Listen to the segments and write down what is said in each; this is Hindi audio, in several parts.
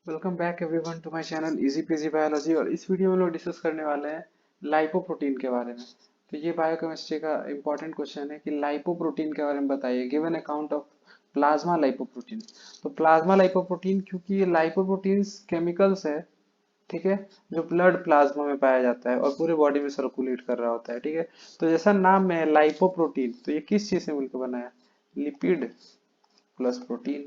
Welcome back everyone to my channel easy PG biology. और इस वीडियो में लोग डिस्कस करने वाले हैं लाइपोप्रोटीन के बारे में। तो ये बायोकेमिस्ट्री का इंपॉर्टेंट क्वेश्चन है कि लाइपोप्रोटीन के बारे में बताइए। Give an account of plasma lipoprotein. तो प्लाज्मा लाइपोप्रोटीन, क्योंकि ये लाइपोप्रोटीन्स केमिकल्स है, ठीक है, जो ब्लड प्लाज्मा में पाया जाता है और पूरे बॉडी में सर्कुलेट कर रहा होता है, ठीक है। तो जैसा नाम में है लाइपोप्रोटीन, तो ये किस चीज से मिलकर बना है? Lipid plus protein,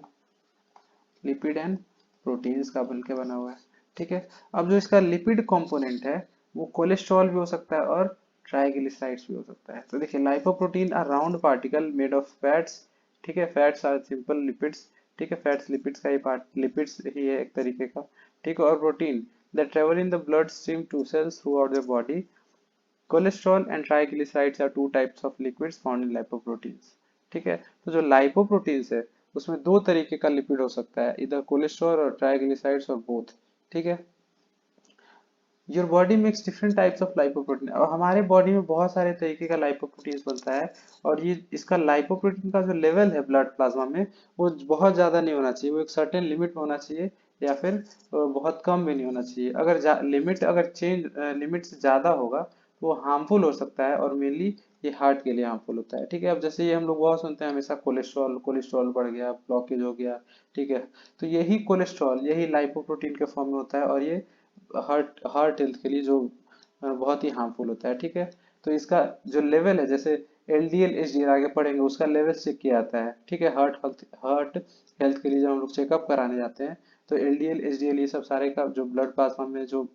lipid and proteins का मिलकर बना हुआ है, ठीक है। अब जो इसका लिपिड कंपोनेंट है वो कोलेस्ट्रॉल भी हो सकता है और ट्राइग्लिसराइड्स भी हो सकता है। तो देखिए, lipoprotein are round particle made of fats, ठीक है। फैट्स आर सिंपल लिपिड्स, ठीक है। फैट्स लिपिड्स का ही पार्ट, लिपिड्स ही है एक तरीके का, ठीक है। और protein that travel in the blood stream to cells throughout the body. Cholesterol and triglycerides are two types of lipids found in lipoproteins, ठीक है। तो जो लाइपोप्रोटीन्स है उसमें दो तरीके का लिपिड हो सकता है, इधर कोलेस्ट्रॉल और ट्राइग्लिसराइड्स और बोथ, ठीक है। Your body makes different types of lipoprotein, और हमारे बॉडी में बहुत सारे तरीके का लाइपोप्रोटीन बनता है। और ये इसका लाइपोप्रोटीन का जो लेवल है ब्लड प्लाज्मा में, वो बहुत ज्यादा नहीं होना चाहिए, वो एक सर्टेन लिमिट में होना चाहिए, या फिर बहुत कम भी नहीं होना चाहिए। अगर लिमिट अगर चेंज लिमिट से ज्यादा होगा तो वो हार्मफुल हो सकता है, और मेनली ये हार्ट के लिए हार्मफुल होता है, ठीक है। अब जैसे ये हम लोग बहुत सुनते हैं हमेशा, कोलेस्ट्रॉल कोलेस्ट्रॉल बढ़ गया, ब्लॉकेज हो गया, ठीक है। तो यही कोलेस्ट्रॉल यही लाइपोप्रोटीन के फॉर्म में होता है, और ये हार्ट हार्ट हेल्थ के लिए जो बहुत ही हार्मफुल होता है, ठीक है। तो इसका जो लेवल है, जैसे एलडीएल एचडीएल आगे पढ़ेंगे, उसका लेवल चेक किया जाता है, ठीक है। हार्ट हेल्थ के लिए जब हम लोग चेकअप कराने जाते हैं, तो एलडीएल एचडीएल ये सब सारे का जो ब्लड प्लाज्मा में जो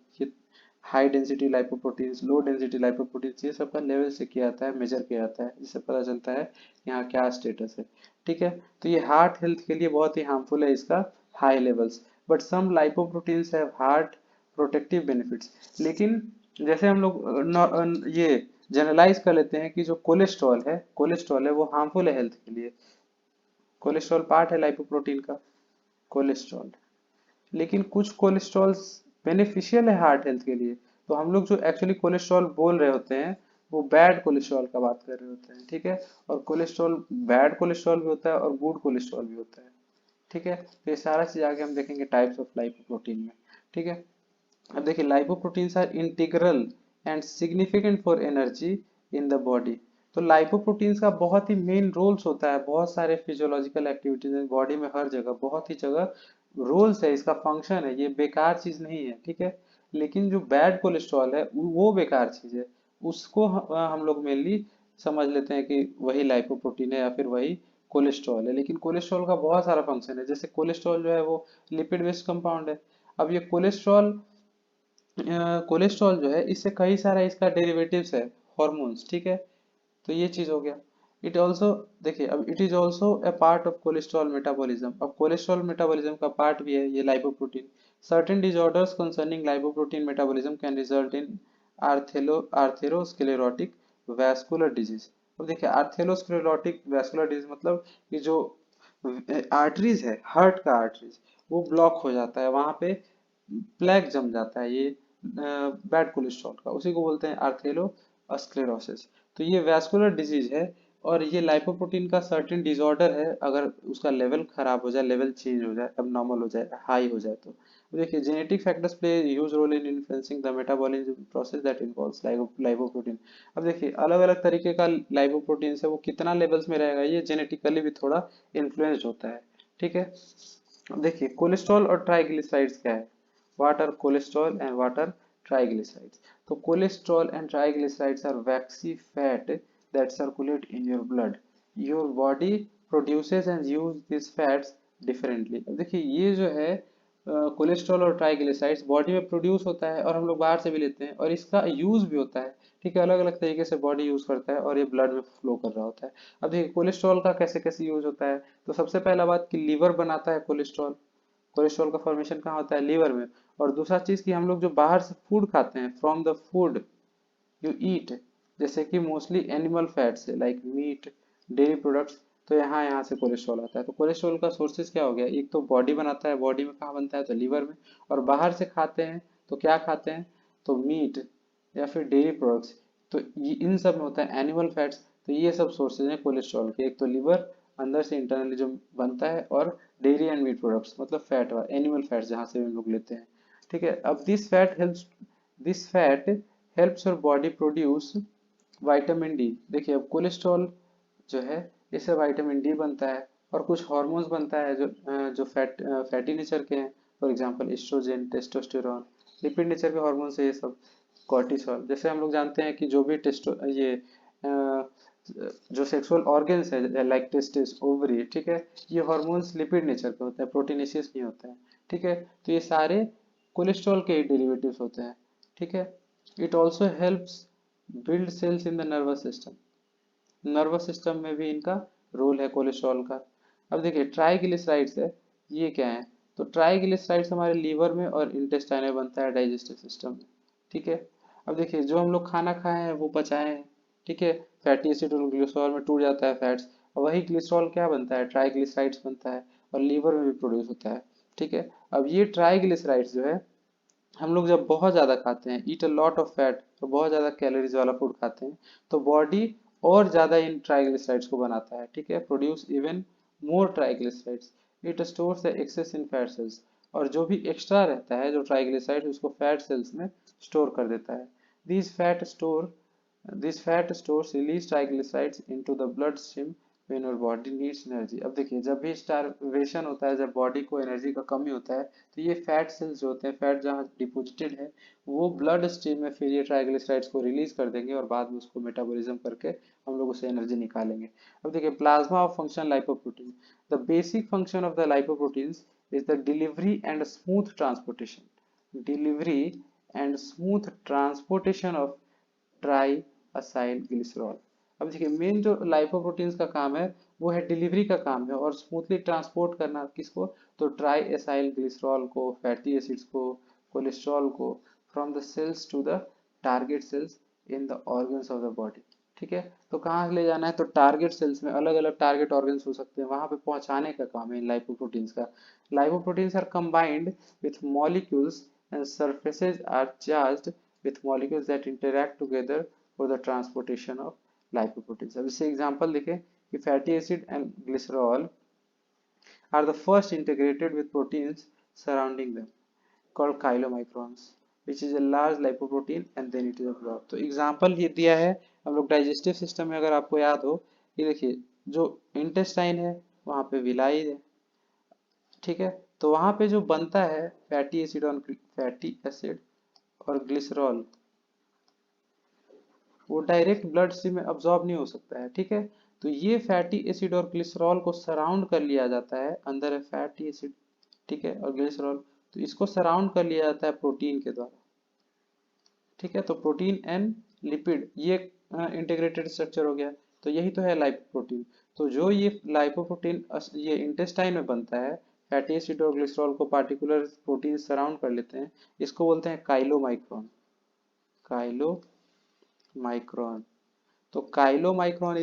high density lipoproteins, low density lipoproteins, ये सब का लेवल चेक किया जाता है, मेजर किया जाता है, जिससे पता चलता है यहाँ क्या स्टेटस है, ठीक है। तो ये हार्ट हेल्थ के लिए बहुत ही हार्मफुल है, इसका high levels. But some lipoproteins have heart protective benefits. लेकिन जैसे हम लोग ये जनरलाइज कर लेते हैं कि जो कोलेस्ट्रॉल है वो हार्मफुल है हेल्थ के लिए। कोलेस्ट्रॉल पार्ट है लाइपोप्रोटीन का, कोलेस्ट्रॉल। लेकिन कुछ कोलेस्ट्रॉल बेनिफिशियल है हार्ट हेल्थ के लिए। तो हम लोग जो एक्चुअली कोलेस्ट्रॉल बोल रहे होते हैं, वो बैड कोलेस्ट्रॉल का बात कर रहे होते हैं, ठीक है। और कोलेस्ट्रॉल, बैड कोलेस्ट्रॉल भी होता है और गुड कोलेस्ट्रॉल भी होता है, ठीक है। तो ये सारा चीज आगे हम देखेंगे टाइप्स ऑफ लाइपोप्रोटीन में, ठीक है। अब देखिए, lipoproteins are integral and significant for energy in the body. तो लाइपोप्रोटीन्स का बहुत ही मेन रोल्स होता है, बहुत सारे फिजियोलॉजिकल एक्टिविटीज में बॉडी में, हर जगह बहुत ही जगह रोल्स है, इसका फंक्शन है, ये बेकार चीज नहीं है, ठीक है। लेकिन जो बैड कोलेस्ट्रॉल है वो बेकार चीज है, उसको हम लोग मेनली समझ लेते हैं कि वही लाइपोप्रोटीन है या फिर वही कोलेस्ट्रॉल है। लेकिन कोलेस्ट्रॉल का बहुत सारा फंक्शन है, जैसे कोलेस्ट्रॉल जो है वो लिपिड बेस्ड कंपाउंड है। अब ये कोलेस्ट्रॉल जो है, इससे कई सारा इसका डेरिवेटिव्स है, हॉर्मोन्स, ठीक है। तो ये चीज हो गया। इट ऑल्सो, देखिए, अब it is also a part of cholesterol metabolism. अब कोलेस्ट्रॉल मेटाबॉलिज्म का पार्ट भी है ये lipoprotein. Certain disorders concerning lipoprotein metabolism can result in atherosclerotic vascular disease. अब देखिए, आर्थेरोस्क्लेरोटिक वैस्कुलर डिजीज मतलब कि जो आर्टरीज है, हार्ट का आर्टरीज, वो ब्लॉक हो जाता है, वहां पे प्लेग जम जाता है, ये बैड कोलेस्ट्रॉल का, उसी को बोलते हैं आर्थेरोस्क्लेरोसिस। तो ये वैस्कुलर डिजीज है, और ये लाइपोप्रोटीन का सर्टेन डिसऑर्डर है, अगर उसका लेवल खराब हो जाए, लेवल चेंज हो जाए, abnormal हो जाए, हाई हो जाए तो। देखिए, genetic factors play huge role in influencing the metabolism process that involves lipoprotein. अब देखिए, अलग अलग तरीके का लाइपोप्रोटीन है, वो कितना लेवल्स में रहेगा, ये जेनेटिकली भी थोड़ा इन्फ्लुएंस्ड होता है, ठीक है। अब देखिए, कोलेस्ट्रॉल और ट्राइग्लिसराइड्स क्या है? What are cholesterol and what are triglycerides? So cholesterol and triglycerides are waxy fat that circulate in your blood. Your body produces and use these fats differently. अब देखिए, ये जो है कोलेस्ट्रॉल और ट्राइग्लिसराइड्स बॉडी में प्रोड्यूस होता है, और हम लोग बाहर से भी लेते हैं, और इसका यूज भी होता है, ठीक है। अलग अलग तरीके से बॉडी यूज करता है, और ये ब्लड में फ्लो कर रहा होता है। अब देखिए, कोलेस्ट्रॉल का कैसे कैसे यूज होता है। तो सबसे पहला बात कि लीवर बनाता है कोलेस्ट्रॉल। कोलेस्ट्रॉल का फॉर्मेशन कहाँ होता है? लीवर में। और दूसरा चीज कि हम लोग जो बाहर से फूड खाते हैं, from the food you eat, जैसे कि मोस्टली एनिमल फैट्स है, लाइक मीट, डेयरी प्रोडक्ट्स, तो यहाँ यहाँ से कोलेस्ट्रॉल आता है। तो कोलेस्ट्रॉल का सोर्सेज क्या हो गया? एक तो बॉडी बनाता है, बॉडी में कहाँ बनता है? तो लीवर में। और बाहर से खाते हैं तो क्या खाते हैं? तो मीट या फिर डेयरी प्रोडक्ट्स। तो ये इन सब में होता है एनिमल फैट्स। तो ये सब सोर्सेज हैं कोलेस्ट्रॉल के, एक तो लीवर अंदर से इंटरनली जो बनता है, और डेयरी एंड मीट प्रोडक्ट्स मतलब फैट, एनिमल फैट्स जहाँ से हम लोग लेते हैं, ठीक है। अब this fat helps your body produce vitamin D. देखिए अब कोलेस्ट्रॉल जो है इससे विटामिन डी बनता है और कुछ हार्मोन्स बनता है जो फैटी नेचर के हैं। For example estrogen, testosterone. Lipid nature के हार्मोन्स है ये सब। कॉर्टिसोल, जैसे हम लोग जानते हैं कि जो भी जो सेक्सुअल ऑर्गन्स है लाइक टेस्टिस, ओवरी, ठीक है, ये हार्मोन्स लिपिड नेचर के होते हैं, प्रोटीनेशियस नहीं होते हैं, ठीक है। तो ये सारे कोलेस्ट्रॉल के डेरिवेटिव्स होते हैं, ठीक है। It also helps build cells in the nervous system. Nervous system में भी इनका रोल है कोलेस्ट्रॉल का। अब देखिए ट्राइग्लिसराइड्स है, ये क्या है? तो ट्राइग्लिसराइड्स हमारे लीवर में और इंटेस्टाइन में बनता है, डाइजेस्टिव सिस्टम में, ठीक है। अब देखिए जो हम लोग खाना खाए हैं वो पचाए हैं, ठीक है, फैटी एसिड और ग्लिसरॉल में टूट जाता है फैट्स, और वही ग्लिसरॉल क्या बनता है? ट्राइग्लिसराइड्स बनता है और लीवर में भी प्रोड्यूस होता है, ठीक है। अब ये ट्राइग्लिसराइड्स जो है हम लोग जब बहुत ज़्यादा खाते हैं, ईट अ लॉट ऑफ फैट, तो बहुत ज़्यादा कैलोरीज वाला फूड खाते हैं, तो बॉडी और ज़्यादा इन ट्राइग्लिसराइड्स को बनाता है, ठीक है, produce even more triglycerides. It stores the excess in fat cells, और जो भी एक्स्ट्रा रहता है जो ट्राइग्लिसराइड उसको फैट सेल्स में स्टोर कर देता है। This fat store this fat stores release triglycerides into the blood stream when your body needs energy. अब देखिए जब भी स्टारवेशन होता है, जब बॉडी को एनर्जी का कमी होता है, तो ये फैट सेल्स जो होते हैं, फैट जहाँ डिपोजिटेड है, वो ब्लड स्ट्रीम में फिर ये ट्राइग्लिसराइड्स को रिलीज कर देंगे और बाद में उसको मेटाबॉलिज्म करके हम लोग उसे एनर्जी निकालेंगे। अब देखिए plasma of function lipoprotein. The basic function of the lipoproteins is the delivery and smooth transportation, delivery and smooth transportation of try acyl glycerol. अब देखिए मेन जो लाइपोप्रोटीन्स का काम है वो है डिलीवरी का काम है, और स्मूथली ट्रांसपोर्ट करना किसको? तो ट्राई एसाइल ग्लिसरॉल को, फैटी एसिड्स को, कोलेस्ट्रॉल को, from the cells to the target cells in the organs of the body, ठीक है। तो कहाँ ले जाना है? तो टारगेट सेल्स में, अलग अलग टारगेट ऑर्गन्स हो सकते हैं, वहां पे पहुंचाने का काम है इन लाइपोप्रोटीन्स का। Lipoproteins are combined with molecules and surfaces are charged with molecules that interact together for the transportation of lipoproteins। अब इससे एग्जांपल देखें कि fatty acid and glycerol are the first integrated with proteins surrounding them called chylomicrons, which is a large lipoprotein and then it is absorbed। तो एग्जांपल ये दिया है हम लोग डाइजेस्टिव सिस्टम में, अगर आपको याद हो, ये देखिए जो इंटेस्टाइन है वहां पे विलाई है, ठीक है। तो वहां पे जो बनता है फैटी एसिड और ग्लिसरॉल, वो डायरेक्ट ब्लड स्ट्रीम में अब्सॉर्ब नहीं हो सकता है, ठीक है। तो ये फैटी एसिड और ग्लिसरॉल को सराउंड कर लिया जाता है, अंदर है फैटी एसिड, ठीक है, और ग्लिसरॉल, तो इसको सराउंड कर लिया जाता है प्रोटीन के द्वारा, ठीक है। तो प्रोटीन एंड लिपिड ये इंटीग्रेटेड स्ट्रक्चर हो गया। तो यही तो है लाइपोप्रोटीन। तो जो ये लाइपोप्रोटीन ये इंटेस्टाइन में बनता है, फैटी एसिड और ग्लिसरॉल को पार्टिकुलर प्रोटीन सराउंड कर लेते हैं, इसको बोलते हैं काइलोमाइक्रोन। काइलोमाइक्रोन। तो chylomicron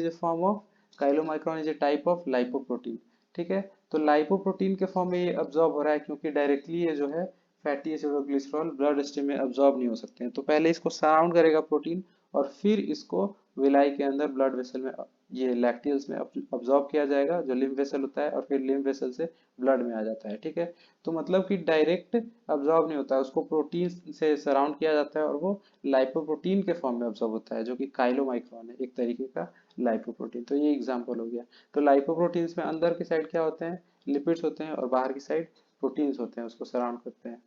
is a type of lipoprotein, ठीक है। तो लाइपोप्रोटीन के फॉर्म में ये अब्जॉर्ब हो रहा है, क्योंकि डायरेक्टली ये जो है फैटी एसिड और ग्लिसरॉल ब्लड स्ट्रीम में अब्जॉर्ब नहीं हो सकते हैं। तो पहले इसको सराउंड करेगा प्रोटीन, और फिर इसको विलाई के अंदर ब्लड वेसल में, ये लैक्टियल्स में अब्जॉर्ब किया जाएगा, जो लिम्फ वेसल होता है, और फिर लिम्फ वेसल से ब्लड में आ जाता है, ठीक है। तो मतलब कि डायरेक्ट अब्जॉर्ब नहीं होता है, उसको प्रोटीन से सराउंड किया जाता है और वो लाइपोप्रोटीन के फॉर्म में अब्जॉर्ब होता है, जो कि काइलोमाइक्रोन है, एक तरीके का लाइपोप्रोटीन। तो ये एग्जांपल हो गया। तो लाइपोप्रोटीन्स में अंदर की साइड क्या होते हैं? लिपिड्स होते हैं, और बाहर की साइड प्रोटीन्स होते हैं, उसको सराउंड करते हैं।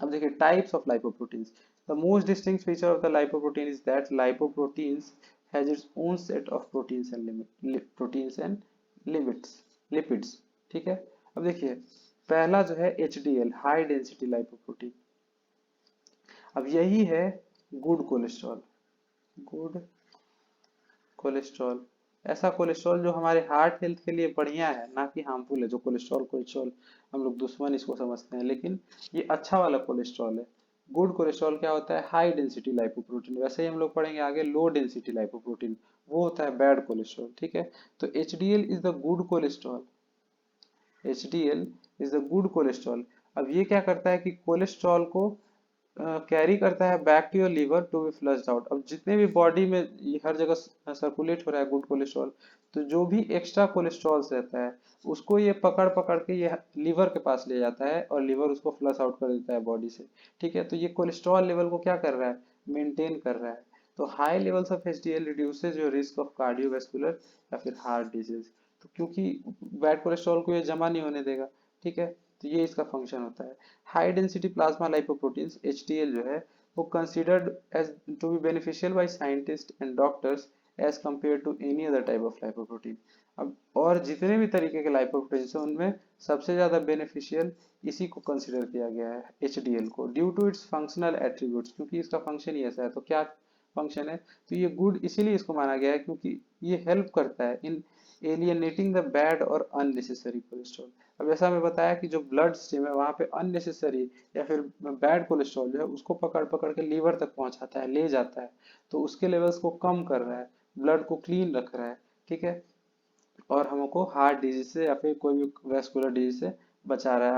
अब देखिए types of lipoproteins. The most distinct feature of the lipoprotein is that lipoproteins has its own set of proteins and lipids, ठीक है। अब देखिए पहला जो है HDL, हाई डेंसिटी लाइपोप्रोटीन। अब यही है गुड कोलेस्ट्रॉल। गुड कोलेस्ट्रॉल, ऐसा कोलेस्ट्रॉल जो हमारे हार्ट हेल्थ के लिए बढ़िया है, ना कि हार्मफुल है। जो कोलेस्ट्रॉल कोलेस्ट्रॉल हम लोग दुश्मन इसको समझते हैं, लेकिन ये अच्छा वाला कोलेस्ट्रॉल है। गुड कोलेस्ट्रॉल क्या होता है? High density lipoprotein. वैसे ही हम लोग पढ़ेंगे आगे लो डेंसिटी लाइपोप्रोटीन, वो होता है बैड कोलेस्ट्रॉल, ठीक है। तो HDL is the good cholesterol. HDL is the good cholesterol. अब ये क्या करता है कि कोलेस्ट्रॉल को कैरी करता है back to your liver to be flushed out. अब जितने भी बॉडी में ये हर जगह सर्कुलेट हो रहा है गुड कोलेस्ट्रॉल, तो जो भी एक्स्ट्रा कोलेस्ट्रॉल रहता है उसको ये पकड़ पकड़ के ये लीवर के पास ले जाता है और लीवर उसको फ्लश आउट कर देता है बॉडी से। ठीक है, तो ये कोलेस्ट्रॉल लेवल को क्या कर रहा है, मेंटेन कर रहा है। तो high levels of HDL reduces your risk of cardiovascular या फिर हार्ट डिजीज। तो क्योंकि बैड कोलेस्ट्रॉल को ये जमा नहीं होने देगा। ठीक है, तो ये इसका फंक्शन होता है। High density plasma lipoproteins HDL जो है वो considered as to be beneficial by scientist and doctors as compare to any other type of lipoprotein. अब और जितने भी तरीके के लाइपोप्रोटीन्स हैं उनमें सबसे ज्यादा बेनिफिशियल इसी को कंसिडर किया गया है, एचडीएल को, due to its functional attributes, क्योंकि इसका फंक्शन ही ऐसा है। तो क्या फंक्शन है, तो ये गुड इसीलिए इसको माना गया है क्योंकि ये हेल्प करता है इन एलियनेटिंग द बैड और अननेसेसरी कोलेस्ट्रॉल। अब जैसा मैं बताया कि जो ब्लड स्ट्रीम है वहां पे अननेसेसरी या फिर बैड कोलेस्ट्रॉल जो है उसको पकड़ पकड़ के लीवर तक पहुंचाता है, ले जाता है। तो उसके लेवल्स को कम कर रहा है, ब्लड को क्लीन रख रहा है। ठीक है, और हमको हार्ट डिजीज से या फिर कोई भी वैस्कुलर डिजीज से बचा रहा है,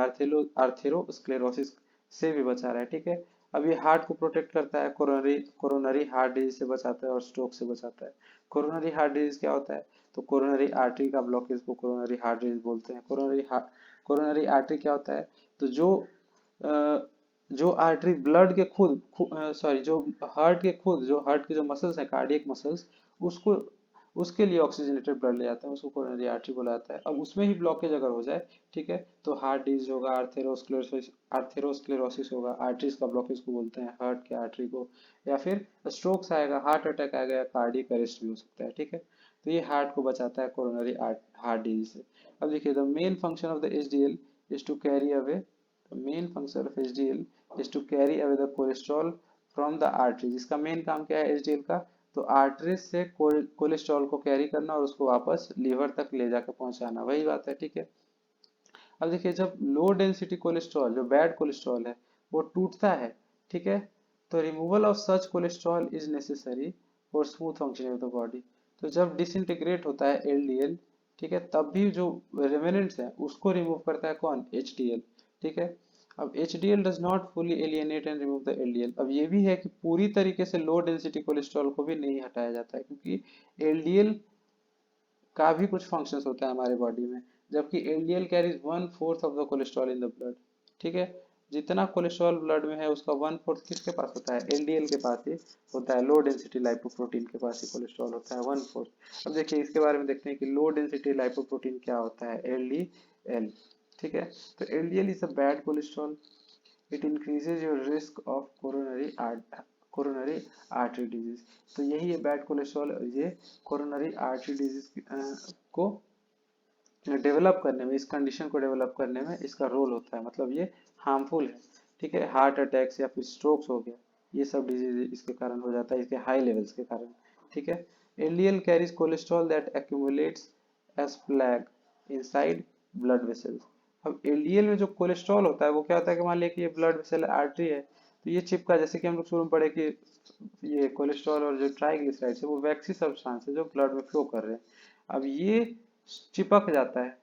आर्थेरोस्क्लेरोसिस से भी बचा रहा है। ठीक है, अब ये हार्ट को प्रोटेक्ट करता है, कोरोनरी कोरोनरी हार्ट डिजीज से बचाता है और स्ट्रोक से बचाता है। कोरोनरी हार्ट डिजीज क्या होता है, तो कोरोनरी आर्टरी का ब्लॉकेज को कोरोनरी हार्ट डिजीज बोलते हैं। कोरोनरी आर्टरी क्या होता है, तो जो आर्टरी ब्लड के सॉरी जो हार्ट के खुद जो हार्ट के जो मसल्स है, कार्डियक मसल्स, उसको उसके लिए ऑक्सीजनेटेड ब्लड ले जाता है, उसको कोरोनरी आर्टरी बोला जाता है। अब उसमें ही ब्लॉकेज अगर हो जाए, ठीक है, तो हार्ट डिजीज होगा, आर्थेरोस्क्लेरोसिस होगा, आर्टरीज का ब्लॉकेज को बोलते हैं, हार्ट के आर्टरी को, या फिर स्ट्रोक्स आएगा, हार्ट अटैक आ गया, कार्डियक अरेस्ट भी हो सकता है। ठीक है, तो ये हार्ट को बचाता है कोरोनरी हार्ट डिजीज से। अब देखिए, the main function of the HDL is to carry away The main function of HDL is to carry away the cholesterol from the arteries। इसका मेन काम क्या है HDL का, तो आर्टरीज से कोलेस्ट्रॉल को कैरी करना और उसको वापस लीवर तक ले जाकर पहुंचाना, वही बात है। ठीक है, अब देखिए, जब लो डेंसिटी कोलेस्ट्रॉल जो बैड कोलेस्ट्रॉल है वो टूटता है, ठीक है, तो removal of such cholesterol is necessary for smooth functioning of the body. तो जब डिसइंटीग्रेट होता है एलडीएल, ठीक है, तब भी जो रेमेनेंट्स है उसको रिमूव करता है कौन, एचडीएल। ठीक है, अब HDL does not fully alienate and remove the LDL। अब ये भी है कि पूरी तरीके से लो डेंसिटी कोलेस्ट्रॉल को भी नहीं हटाया जाता है, क्योंकि LDL का भी कुछ फंक्शंस होता है हमारे बॉडी में, जबकि LDL carries 1/4 of the cholesterol in the blood. ठीक है, जितना कोलेस्ट्रॉल ब्लड में है उसका 1/4 किसके पास होता है, LDL के पास ही होता है। लो डेंसिटी लाइपोप्रोटीन के पास ही कोलेस्ट्रॉल होता है 1/4। अब देखिए, इसके बारे में देखते हैं कि लो डेंसिटी लाइपोप्रोटीन क्या होता है, LDL। ठीक है, तो LDL is a bad cholesterol, it increases your risk of coronary artery disease. तो यही है बैड कोलेस्ट्रॉल, ये कोरोनरी आर्टरी डिजीज को डेवलप करने में, इस कंडीशन को डेवलप करने में इसका रोल होता है, मतलब ये हार्मफुल है। ठीक है, हार्ट अटैक्स या फिर स्ट्रोक्स हो गया, ये सब डिजीज इसके कारण हो जाता है, इसके हाई लेवल्स के कारण। ठीक है, LDL carries cholesterol that accumulates as plaque inside blood vessels. अब एलडीएल में जो कोलेस्ट्रॉल होता है वो क्या होता है कि मान लिया कि ये ब्लड वेसल आर्टरी है, तो ये चिपका, जैसे कि हम लोग शुरू में पढ़े कि ये कोलेस्ट्रॉल और जो ट्राइग्लिसराइड्स है वो वैक्सी सब्सटेंस है जो ब्लड में फ्लो कर रहे हैं। अब ये चिपक जाता है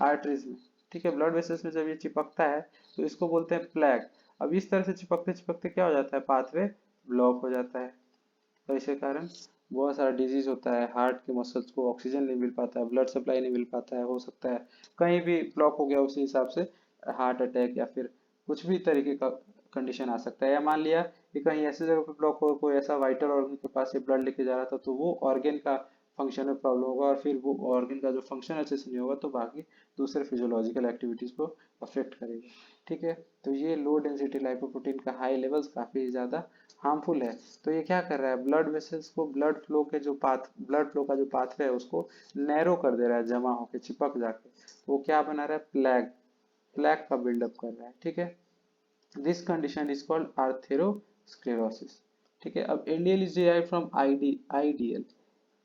आर्टरीज में। ठीक है, ब्लड वेसल्स में जब ये चिपकता है तो इसको बोलते हैं प्लैग। अब इस तरह से चिपकते चिपकते क्या हो जाता है, पाथवे ब्लॉक हो जाता है। तो इसके कारण बहुत सारा डिजीज होता है, हार्ट के मसल्स को ऑक्सीजन नहीं मिल पाता है, ब्लड सप्लाई नहीं मिल पाता है, हो सकता है कहीं भी ब्लॉक हो गया, उसी हिसाब से हार्ट अटैक या फिर कुछ भी तरीके का कंडीशन आ सकता है। या मान लिया कि कहीं ऐसी जगह पे ब्लॉक हो, कोई ऐसा वाइटल ऑर्गन के पास से ब्लड लेके जा रहा था, तो वो ऑर्गन का फंक्शन में प्रॉब्लम होगा और फिर वो ऑर्गन का जो फंक्शन अच्छे से नहीं होगा तो बाकी दूसरे फिजियोलॉजिकल एक्टिविटीज को अफेक्ट करेगा। ठीक है, तो ये लो डेंसिटी लाइपोप्रोटीन का हाई लेवल्स काफी ज्यादा हार्मफुल है। तो ये क्या कर रहा है, ब्लड वेसल्स को ब्लड फ्लो का जो पाथवे है उसको नैरो कर दे रहा है, जमा होकर चिपक जाके। तो वो क्या बना रहा है, प्लैग, प्लैग का बिल्डअप कर रहा है। ठीक है, this condition is called atherosclerosis. ठीक है, अब LDL is derived from IDL.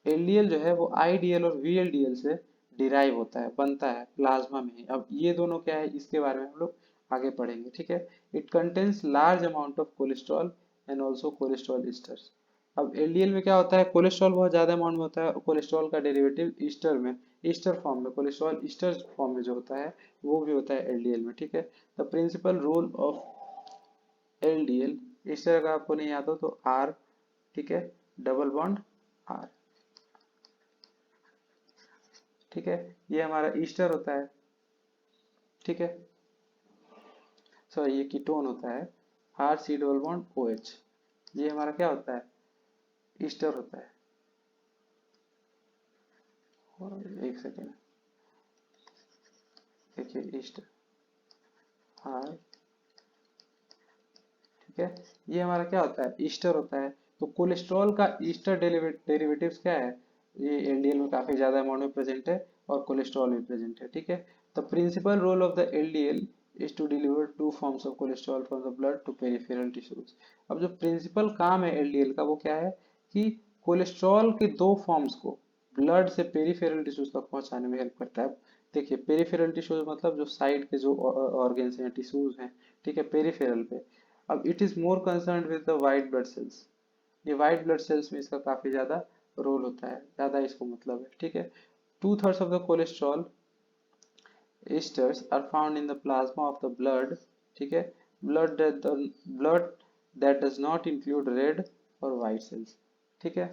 LDL जो है वो आईडीएल और वीएलडीएल से डिराइव होता है, बनता है प्लाज्मा में ही। अब ये दोनों क्या है, इसके बारे में हम लोग आगे पढ़ेंगे। ठीक है, it contains large amount of cholesterol and also cholesterol esters. अब एलडीएल में क्या होता है, कोलेस्ट्रॉल बहुत ज्यादा अमाउंट में होता है, कोलेस्ट्रॉल का डेरिवेटिव ईस्टर में, ईस्टर फॉर्म में, कोलेस्ट्रॉल ईस्टर फॉर्म में जो होता है वो भी होता है एलडीएल में। ठीक है, the principal role of LDL, इस तरह का आपको नहीं याद हो तो R, ठीक है, डबल बॉन्ड R, ठीक है, ये हमारा ईस्टर होता है, ठीक है, सॉरी ये कीटोन होता है, RC डबल बॉन्ड OH, ये हमारा क्या होता है, ईस्टर होता है। और एक सेकेंड, देखिए ईस्टर R, ठीक है, ये हमारा क्या होता है, ईस्टर होता है। तो कोलेस्ट्रॉल का ईस्टर डेरिवेटिव्स क्या है, ये एलडीएल में काफी ज्यादा अमाउंट में प्रेजेंट है और कोलेस्ट्रॉल में प्रेजेंट है, ठीक है। The principal role of the LDL is to deliver two forms of cholesterol from the blood to peripheral tissues. अब जो प्रिंसिपल काम है एलडीएल का वो क्या है कि कोलेस्ट्रॉल के दो फॉर्म्स को ब्लड से पेरिफेरल टिश्यूज तक पहुंचाने में हेल्प करता है। देखिए पेरिफेरल टिश्यूज मतलब जो साइड के जो ऑर्गन्स हैं, टिश्यूज हैं, ठीक है, पेरिफेरल पे। अब it is more concern with the white blood cells, ये वाइट ब्लड सेल्स में इसका काफी ज्यादा रोल होता है, ज्यादा इसको मतलब है, ठीक है। 2/3 of the cholesterol esters are found in the plasma of the blood, ठीक है, blood that does not include red और white cells, ठीक है।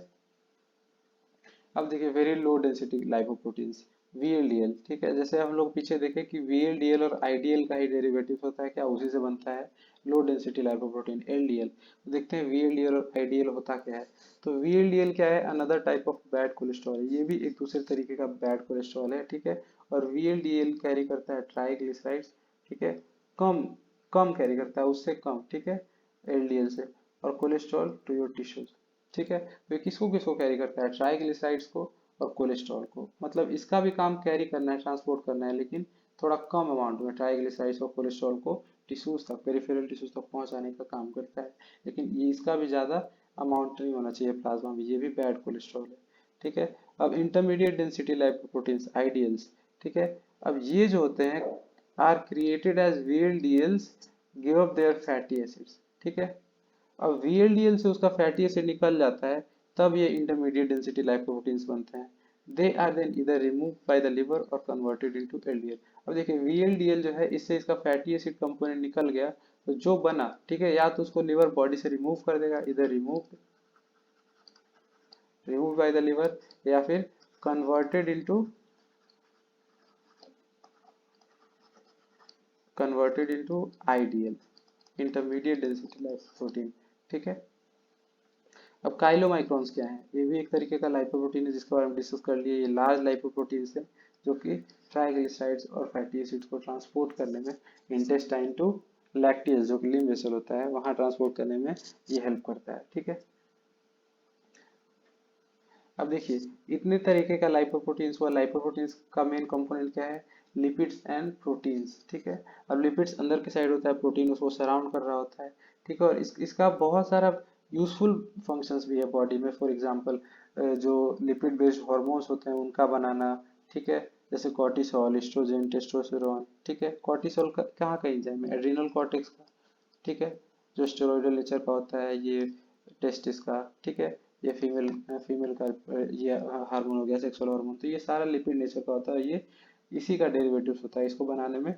अब देखिए very low density lipoproteins, VLDL, ठीक है, जैसे हम लोग पीछे देखे कि VLDL और IDL का ही डेरिवेटिव होता है, क्या उसी से बनता है लो डेंसिटी लाइपोप्रोटीन LDL। तो देखते हैं VLDL और IDL होता क्या है। तो VLDL क्या है, another type of bad cholesterol है, ये भी एक दूसरे तरीके का बैड कोलेस्ट्रॉल है, ठीक है। और VLDL कैरी करता है ट्राइग्लिसराइड्स, ठीक है, कम कम कैरी करता है, उससे कम, ठीक है, LDL से, और कोलेस्ट्रॉल टू योर टिश्यूज, ठीक है। तो ये किसको किसको कैरी करता है, ट्राइग्लिसराइड्स को और कोलेस्ट्रॉल को, मतलब इसका भी काम कैरी करना है, ट्रांसपोर्ट करना है, लेकिन थोड़ा कम अमाउंट में ट्राइग्लिसराइड्स और कोलेस्ट्रॉल को टिश्यूज तक, पेरिफेरल टिश्यूज तक पहुंचाने का काम करता है। लेकिन ये इसका भी ज्यादा अमाउंट नहीं होना चाहिए प्लाज्मा में, ये भी बैड कोलेस्ट्रॉल है, ठीक है। अब इंटरमीडिएट डेंसिटी लाइपोप्रोटीन्स आइडियल्स, ठीक है, अब ये जो होते हैं are created as VLDLs give up their fatty acids, ठीक है। अब VLDL से उसका फैटी एसिड निकल जाता है, तब ये इंटरमीडिएट डेंसिटी लाइपोप्रोटीन्स बनते हैं। दे आर देन इधर रिमूव बाय द लिवर और कन्वर्टेड इनटू LDL। अब देखिए VLDL जो है, इससे इसका फैटी एसिड कंपोनेंट निकल गया, तो जो बना, ठीक है, या तो उसको लिवर बॉडी से रिमूव कर देगा, इधर रिमूव बाय द लिवर, या फिर converted into IDL, intermediate density lipoprotein, ठीक है। अब काइलोमाइक्रॉन्स क्या है, ये भी एक तरीके का लाइपोप्रोटीन है जिसके बारे में डिस्कस कर लिए। ये लार्ज लाइपोप्रोटीन है जो कि ट्राइग्लिसराइड्स और फैटी एसिड्स को ट्रांसपोर्ट करने में, इंटेस्टाइन टू लैक्टेज जो कि लिम्फ वेसल होता है वहां ट्रांसपोर्ट करने में ये हेल्प करता है, ठीक है। अब देखिए इतने तरीके का लाइपोप्रोटीन्स हुआ, लाइपोप्रोटीन्स का मेन कंपोनेंट क्या है, लिपिड्स एंड प्रोटीन्स, ठीक है। अब लिपिड्स अंदर के साइड होता है, प्रोटीन उसको सराउंड कर रहा होता है, ठीक है। और इसका बहुत सारा यूजफुल फंक्शंस भी है बॉडी में, फॉर एग्जांपल जो लिपिड बेस्ड हार्मोन्स होते हैं उनका बनाना, ठीक है, जैसे कॉर्टिसोल, एस्ट्रोजन, टेस्टोस्टेरोन, ठीक है। कॉर्टिसोल का कहाँ का एंजाइम है, एड्रिनल कॉर्टेक्स का, ठीक है, जो स्टेरॉयडल नेचर का होता है, ये टेस्टिस का, ठीक है, ये फीमेल फीमेल का ये हार्मोन हो गया, सेक्सुअल हार्मोन, तो ये सारा लिपिड नेचर का होता है, ये इसी का डेरिवेटिव होता है, इसको बनाने में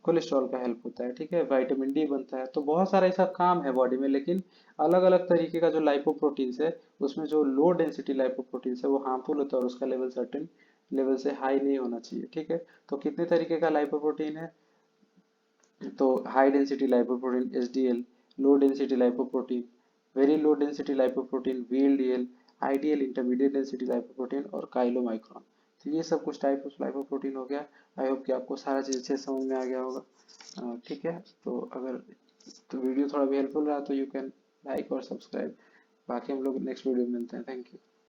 कोलेस्ट्रॉल का हेल्प होता है, ठीक है। विटामिन डी बनता है, तो बहुत सारा ऐसा काम है बॉडी में, लेकिन अलग अलग तरीके का जो लाइपोप्रोटीन्स है उसमें जो लो डेंसिटी लाइपोप्रोटीन्स है वो हार्मफुल होता है और उसका लेवल सर्टेन लेवल से हाई नहीं होना चाहिए, ठीक है। तो कितने तरीके का लाइपोप्रोटीन है, तो high density lipoprotein HDL, low density lipoprotein, very low density lipoprotein VLDL, ideal intermediate density lipoprotein और काइलोमाइक्रॉन। तो ये सब कुछ टाइप ऑफ लाइपोप्रोटीन हो गया। आई होप कि आपको सारा चीज अच्छे से समझ में आ गया होगा, ठीक है। तो अगर तो वीडियो थोड़ा भी हेल्पफुल रहा तो यू कैन लाइक और सब्सक्राइब। बाकी हम लोग नेक्स्ट वीडियो में मिलते हैं, थैंक यू।